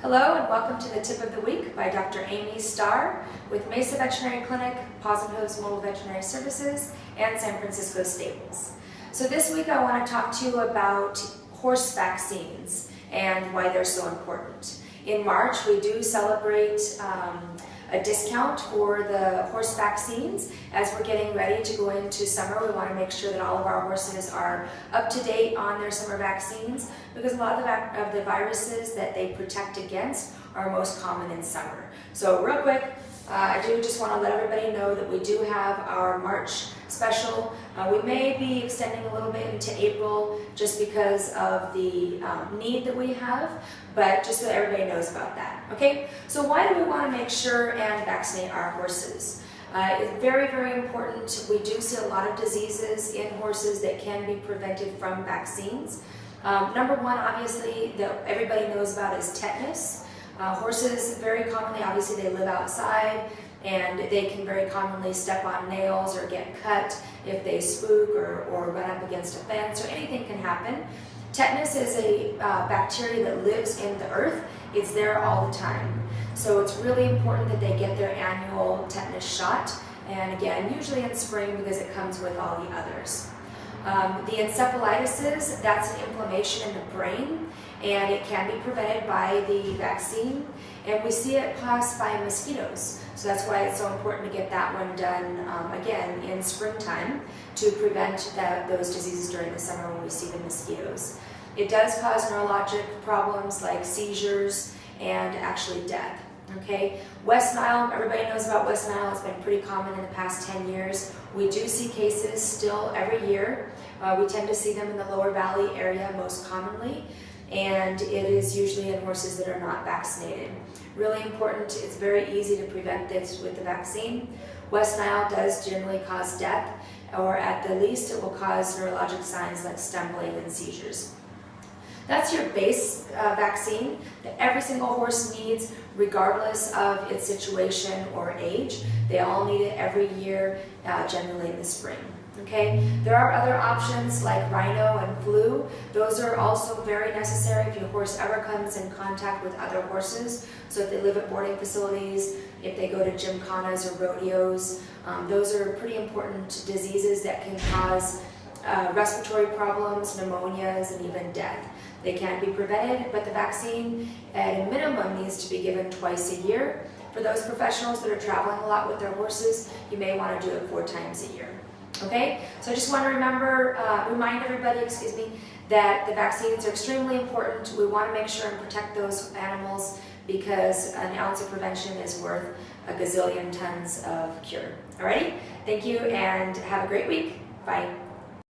Hello and welcome to the Tip of the Week by Dr. Amy Starr with Mesa Veterinary Clinic, Paws and Hooves Mobile Veterinary Services, and San Francisco Stables. So this week I want to talk to you about horse vaccines and why they're so important. In March we do celebrate a discount for the horse vaccines. As we're getting ready to go into summer, we want to make sure that all of our horses are up to date on their summer vaccines, because a lot of the viruses that they protect against are most common in summer. So real quick, I do just want to let everybody know that we do have our March special. We may be extending a little bit into April just because of the need that we have, but just so everybody knows about that. Okay, so why do we want to make sure and vaccinate our horses? It's very, very important. We do see a lot of diseases in horses that can be prevented from vaccines. Number one, obviously, that everybody knows about is tetanus. Horses very commonly, obviously they live outside, and they can very commonly step on nails or get cut if they spook or run up against a fence, or anything can happen. Tetanus is a bacteria that lives in the earth. It's there all the time. So it's really important that they get their annual tetanus shot, and again, usually in spring because it comes with all the others. The encephalitis, that's an inflammation in the brain, and it can be prevented by the vaccine, and we see it caused by mosquitoes. So that's why it's so important to get that one done again in springtime to prevent those diseases during the summer when we see the mosquitoes. It does cause neurologic problems like seizures and actually death. Okay, West Nile, everybody knows about West Nile. It's been pretty common in the past 10 years. We do see cases still every year. We tend to see them in the lower valley area most commonly, and it is usually in horses that are not vaccinated. Really important, it's very easy to prevent this with the vaccine. West Nile does generally cause death, or at the least it will cause neurologic signs like stumbling and seizures. That's your base vaccine that every single horse needs, regardless of its situation or age. They all need it every year, generally in the spring. Okay, there are other options like rhino and flu. Those are also very necessary if your horse ever comes in contact with other horses. So if they live at boarding facilities, if they go to gymkhanas or rodeos, those are pretty important diseases that can cause respiratory problems, pneumonias, and even death. They can be prevented, but the vaccine at a minimum needs to be given twice a year. For those professionals that are traveling a lot with their horses, you may want to do it 4 times a year. Okay, so I just want to remind everybody, that the vaccines are extremely important. We want to make sure and protect those animals, because an ounce of prevention is worth a gazillion tons of cure. Alrighty, thank you and have a great week. Bye.